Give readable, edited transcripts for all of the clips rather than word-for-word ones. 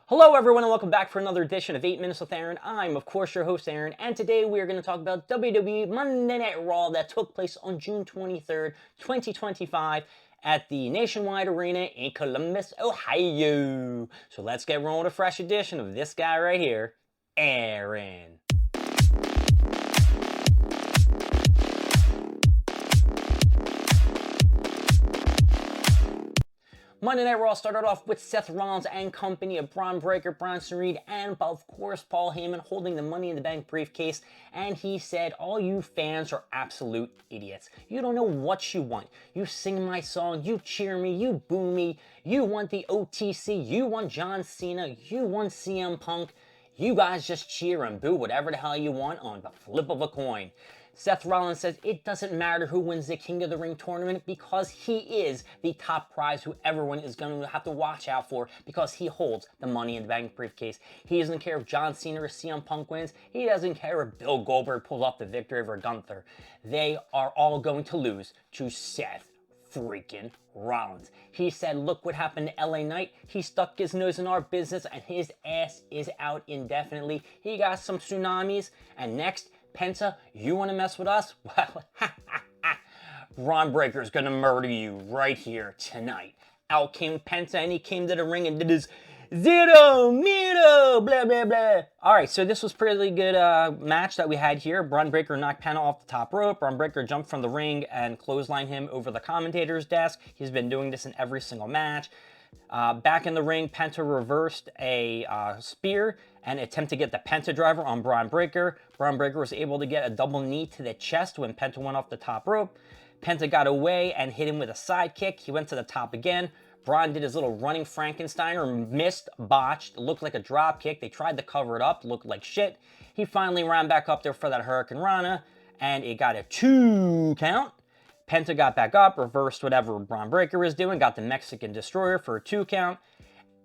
Hello everyone and welcome back for another edition of 8 Minutes with Aaron. I'm of course your host Aaron, and today we are going to talk about WWE Monday Night Raw that took place on June 23rd, 2025 at the Nationwide Arena in Columbus, Ohio. So let's get rolling with a fresh edition of this guy right here, Aaron. Monday Night Raw started off with Seth Rollins and company of Braun Breaker, Bronson Reed, and of course Paul Heyman holding the Money in the Bank briefcase, and he said, all you fans are absolute idiots. You don't know what you want. You sing my song, you cheer me, you boo me, you want the OTC, you want John Cena, you want CM Punk. You guys just cheer and boo whatever the hell you want on the flip of a coin. Seth Rollins says it doesn't matter who wins the King of the Ring tournament because he is the top prize who everyone is going to have to watch out for because he holds the Money in the Bank briefcase. He doesn't care if John Cena or CM Punk wins. He doesn't care if Bill Goldberg pulls off the victory over Gunther. They are all going to lose to Seth freaking Rollins. He said, look what happened to LA Knight. He stuck his nose in our business and his ass is out indefinitely. He got some tsunamis, and next, Penta, you want to mess with us? Well, Braun Breaker's gonna murder you right here tonight. Out came Penta and he came to the ring and did his zero, mito, blah, blah, blah. All right, so this was pretty good match that we had here. Braun Breaker knocked Penta off the top rope. Braun Breaker jumped from the ring and clotheslined him over the commentator's desk. He's been doing this in every single match. Back in the ring, Penta reversed a spear and attempted to get the Penta driver on Braun Breaker. Braun Breaker was able to get a double knee to the chest when Penta went off the top rope. Penta got away and hit him with a side kick. He went to the top again. Braun did his little running Frankensteiner, missed, botched, looked like a drop kick. They tried to cover it up, looked like shit. He finally ran back up there for that Hurricane Rana, and it got a 2 count. Penta got back up, reversed whatever Braun Breaker was doing, got the Mexican Destroyer for a 2 count.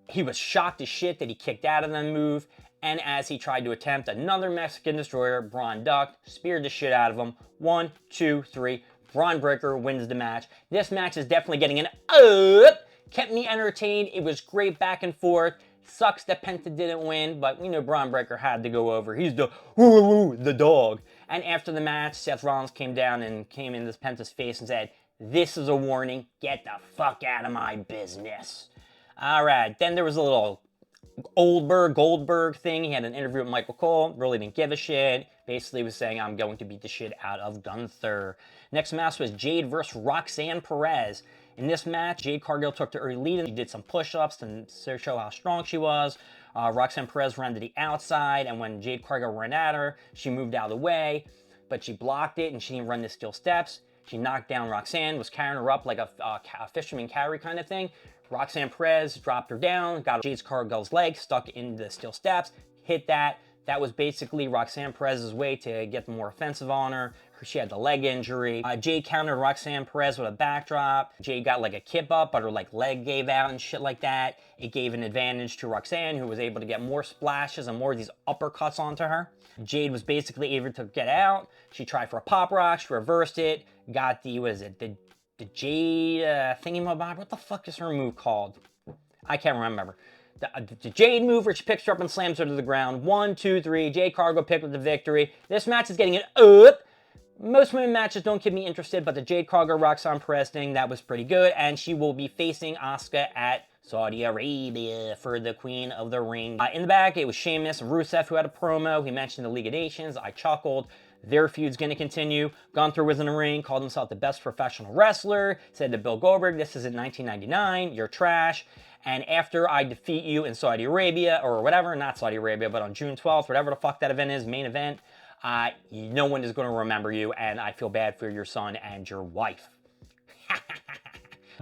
He was shocked as shit that he kicked out of the move, and as he tried to attempt another Mexican Destroyer, Braun ducked, speared the shit out of him. 1, 2, 3. Braun Breaker wins the match. This match is definitely getting an up. Kept me entertained. It was great back and forth. Sucks that Penta didn't win, but we know Braun Breaker had to go over. He's the dog. And after the match, Seth Rollins came down and came in this Penta's face and said, this is a warning. Get the fuck out of my business. All right, then there was a little Goldberg thing. He had an interview with Michael Cole. Really didn't give a shit. Basically was saying, I'm going to beat the shit out of Gunther. Next match was Jade versus Roxanne Perez. In this match, Jade Cargill took the early lead and she did some push-ups to show how strong she was. Roxanne Perez ran to the outside, and when Jade Cargill ran at her, she moved out of the way, but she blocked it and she didn't run the steel steps. She knocked down Roxanne, was carrying her up like a fisherman carry kind of thing. Roxanne Perez dropped her down, got Jade Cargill's leg stuck in the steel steps, hit that. That was basically Roxanne Perez's way to get more offensive on her. She had the leg injury. Jade countered Roxanne Perez with a backdrop. Jade got like a kip up, but her like leg gave out and shit like that. It gave an advantage to Roxanne, who was able to get more splashes and more of these uppercuts onto her. Jade was basically able to get out. She tried for a pop rock. She reversed it. Got the, what is it? The Jade thingy-mabob. What the fuck is her move called? I can't remember. The Jade move where she picks her up and slams her to the ground. 1, 2, 3. Jade Cargill picked up the victory. This match is getting an up. Most women matches don't keep me interested, but the Jade Cargill Roxanne Perez thing, that was pretty good. And she will be facing Asuka at Saudi Arabia for the Queen of the Ring. In the back, it was Sheamus and Rusev who had a promo. He mentioned the League of Nations. I chuckled. Their feud's going to continue. Gunther was in the ring, called himself the best professional wrestler, said to Bill Goldberg, this is in 1999, you're trash. And after I defeat you in Saudi Arabia, or whatever, not Saudi Arabia, but on June 12th, whatever the fuck that event is, main event, no one is going to remember you, and I feel bad for your son and your wife.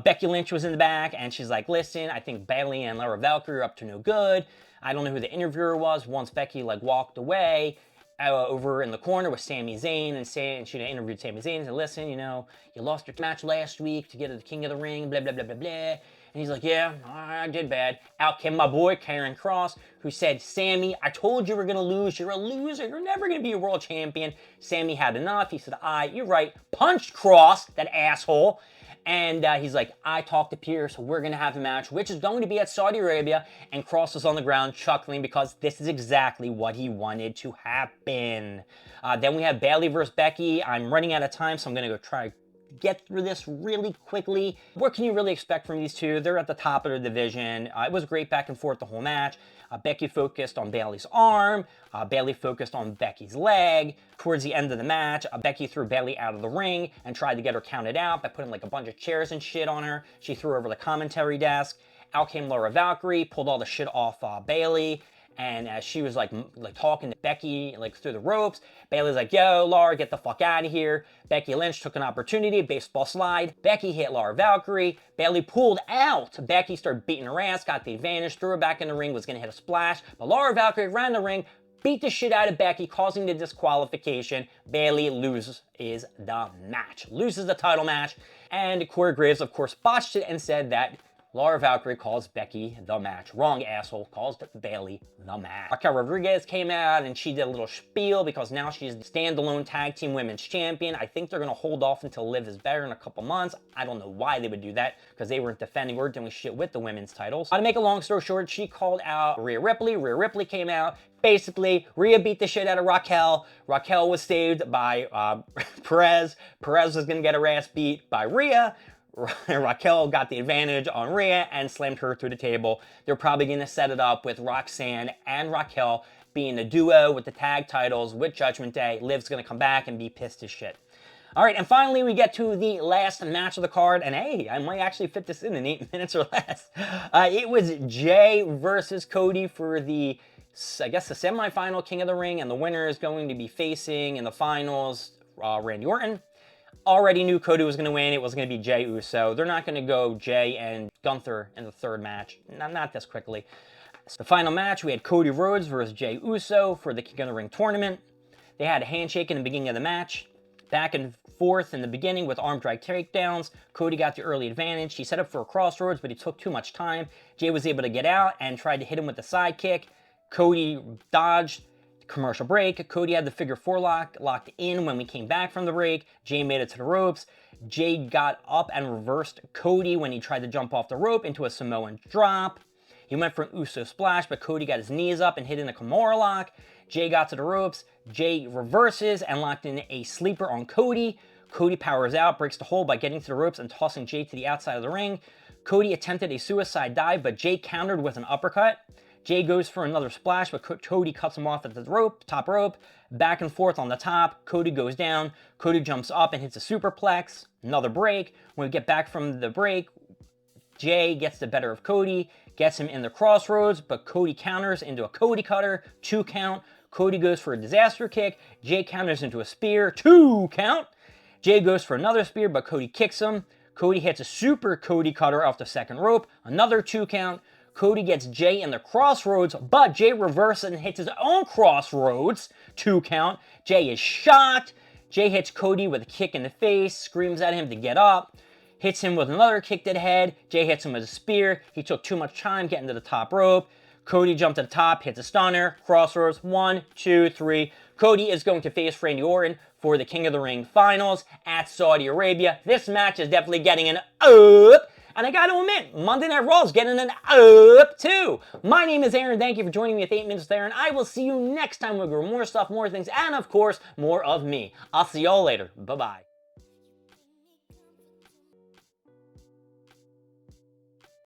Becky Lynch was in the back, and she's like, listen, I think Bayley and Laura Valkyrie are up to no good. I don't know who the interviewer was. Once Becky like walked away, over in the corner with Sami Zayn, and she interviewed Sami Zayn and said, listen, you know, you lost your match last week to get to the King of the Ring, blah, blah, blah, blah, blah. And he's like, yeah, I did bad. Out came my boy, Kross, who said, Sammy, I told you were going to lose. You're a loser. You're never going to be a world champion. Sammy had enough. He said, you're right. Punched Kross, that asshole. And he's like, I talked to Pierce, we're going to have a match, which is going to be at Saudi Arabia. And Kross was on the ground chuckling because this is exactly what he wanted to happen. Then we have Bayley versus Becky. I'm running out of time, so I'm going to go try get through this really quickly. What can you really expect from these two? They're at the top of the division. It was great back and forth the whole match. Becky focused on Bayley's arm. Bayley focused on Becky's leg. Towards the end of the match, Becky threw Bayley out of the ring and tried to get her counted out by putting like a bunch of chairs and shit on her. She threw her over the commentary desk. Out came Laura Valkyrie, pulled all the shit off Bayley. And as she was like talking to Becky like through the ropes, Bayley's like, yo, Laura, get the fuck out of here. Becky Lynch took an opportunity, baseball slide. Becky hit Laura Valkyrie. Bayley pulled out. Becky started beating her ass, got the advantage, threw her back in the ring, was going to hit a splash. But Laura Valkyrie ran the ring, beat the shit out of Becky, causing the disqualification. Bayley loses the match. Loses the title match. And Corey Graves, of course, botched it and said that Laura Valkyrie calls Becky the match. Wrong, asshole. Calls Bayley the match. Raquel Rodriguez came out and she did a little spiel because now she's the standalone tag team women's champion. I think they're going to hold off until Liv is better in a couple months. I don't know why they would do that because they weren't defending or doing shit with the women's titles. To make a long story short, she called out Rhea Ripley. Rhea Ripley came out. Basically, Rhea beat the shit out of Raquel. Raquel was saved by Perez. Perez was going to get her ass beat by Rhea. Raquel got the advantage on Rhea and slammed her through the table. They're probably going to set it up with Roxanne and Raquel being a duo with the tag titles with Judgment Day. Liv's going to come back and be pissed as shit. All right, and finally we get to the last match of the card, and hey, I might actually fit this in 8 minutes or less. It was Jay versus Cody for the, I guess, the semifinal King of the Ring, and the winner is going to be facing in the finals Randy Orton. Already knew Cody was going to win. It was going to be Jey Uso. They're not going to go Jay and Gunther in the third match. Not this quickly. The final match, we had Cody Rhodes versus Jey Uso for the King of the Ring tournament. They had a handshake in the beginning of the match. Back and forth in the beginning with arm drag takedowns. Cody got the early advantage. He set up for a crossroads, but he took too much time. Jay was able to get out and tried to hit him with the sidekick. Cody dodged. Commercial break. Cody had the figure 4 locked in when we came back from the break. Jay made it to the ropes. Jay got up and reversed Cody when he tried to jump off the rope into a Samoan drop. He went for an Uso splash, but Cody got his knees up and hit in a Kimura lock. Jay got to the ropes. Jay reverses and locked in a sleeper on Cody. Cody powers out, breaks the hold by getting to the ropes and tossing Jay to the outside of the ring. Cody attempted a suicide dive, but Jay countered with an uppercut. Jay goes for another splash, but Cody cuts him off at the rope, top rope. Back and forth on the top. Cody goes down. Cody jumps up and hits a superplex. Another break. When we get back from the break, Jay gets the better of Cody, gets him in the crossroads, but Cody counters into a Cody cutter, 2 count. Cody goes for a disaster kick. Jay counters into a spear, 2 count. Jay goes for another spear, but Cody kicks him. Cody hits a super Cody cutter off the second rope, another 2 count. Cody gets Jay in the crossroads, but Jay reverses and hits his own crossroads, 2 count. Jay is shocked. Jay hits Cody with a kick in the face, screams at him to get up, hits him with another kick to the head. Jay hits him with a spear. He took too much time getting to the top rope. Cody jumped to the top, hits a stunner, crossroads, 1, 2, 3. Cody is going to face Randy Orton for the King of the Ring finals at Saudi Arabia. This match is definitely getting an up. And I gotta admit, Monday Night Raw is getting an up too. My name is Aaron. Thank you for joining me at 8 Minutes with Aaron. I will see you next time. We'll go more stuff, more things, and of course, more of me. I'll see y'all later. Bye-bye.